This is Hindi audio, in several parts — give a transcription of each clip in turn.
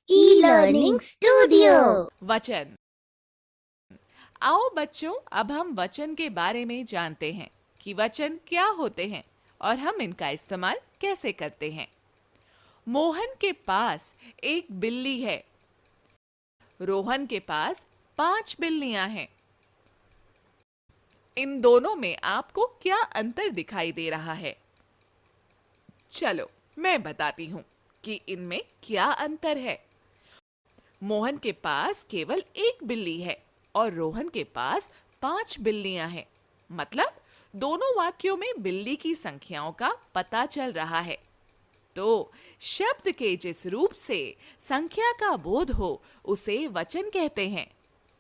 E-learning studio. वचन। आओ बच्चों, अब हम वचन के बारे में जानते हैं कि वचन क्या होते हैं और हम इनका इस्तेमाल कैसे करते हैं। मोहन के पास एक बिल्ली है। रोहन के पास 5 बिल्लियां हैं। इन दोनों में आपको क्या अंतर दिखाई दे रहा है? चलो मैं बताती हूं कि इनमें क्या अंतर है। मोहन के पास केवल एक बिल्ली है और रोहन के पास 5 बिल्लियां हैं। मतलब दोनों वाक्यों में बिल्ली की संख्याओं का पता चल रहा है। तो शब्द के जिस रूप से संख्या का बोध हो उसे वचन कहते हैं।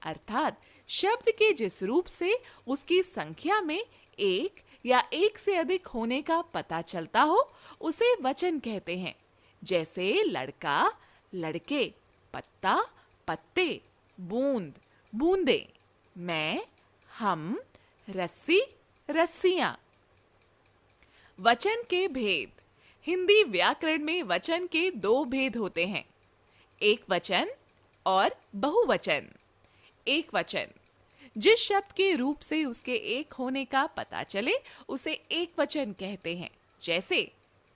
अर्थात शब्द के जिस रूप से उसकी संख्या में एक या एक से अधिक होने का पता चलता हो उसे वचन कहते हैं। जैसे लड़का, लड़के, पत्ता, पत्ते, बूंद, बूंदे, मैं, हम, रस्सी, रस्सियां। वचन के भेद। हिंदी व्याकरण में वचन के 2 भेद होते हैं, एक वचन और बहुवचन। एक वचन जिस शब्द के रूप से उसके एक होने का पता चले उसे एक वचन कहते हैं। जैसे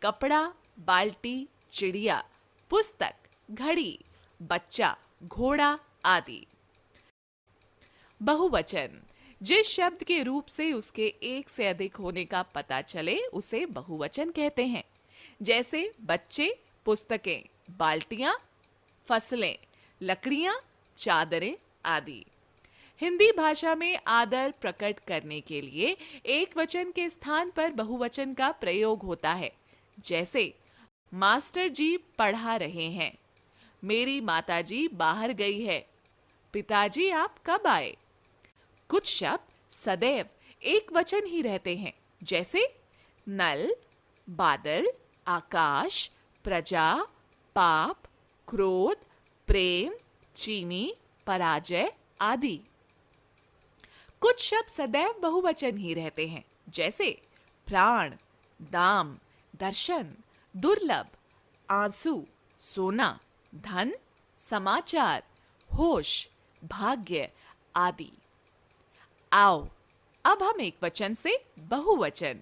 कपड़ा, बाल्टी, चिड़िया, पुस्तक, घड़ी, बच्चा, घोड़ा आदि। बहुवचन जिस शब्द के रूप से उसके एक से अधिक होने का पता चले उसे बहुवचन कहते हैं। जैसे बच्चे, पुस्तकें, बाल्टियां, फसलें, लकड़ियां, चादरें आदि। हिंदी भाषा में आदर प्रकट करने के लिए एक वचन के स्थान पर बहुवचन का प्रयोग होता है। जैसे मास्टर जी पढ़ा रहे हैं, मेरी माताजी बाहर गई है, पिताजी आप कब आए। कुछ शब्द सदैव एक वचन ही रहते हैं। जैसे नल, बादल, आकाश, प्रजा, पाप, क्रोध, प्रेम, चीनी, पराजय आदि। कुछ शब्द सदैव बहुवचन ही रहते हैं। जैसे प्राण, दाम, दर्शन, दुर्लभ, आंसू, सोना, धन, समाचार, होश, भाग्य आदि। आओ अब हम एक वचन से बहुवचन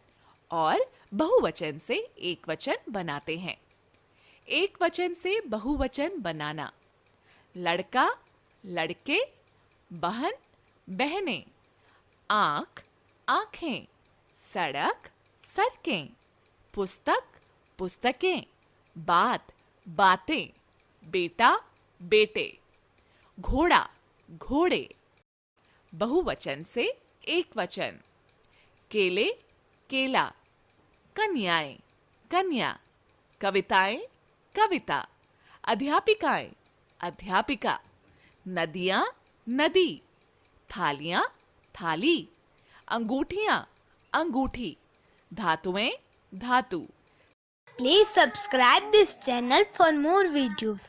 और बहुवचन से एक वचन बनाते हैं। एक वचन से बहुवचन बनाना। लड़का, लड़के, बहन, बहनें, आंख, आंखें, सड़क, सड़कें, पुस्तक, पुस्तकें, बात, बातें, बेटा, बेटे, घोड़ा, घोड़े। बहुवचन से एक वचन। केले, केला, कन्याएं, कन्या, कविताएं, कविता, अध्यापिकाएं, अध्यापिका, नदियां, नदी, थालियां, थाली, अंगूठियां, अंगूठी, धातुएं, धातु। Please subscribe this channel for more videos.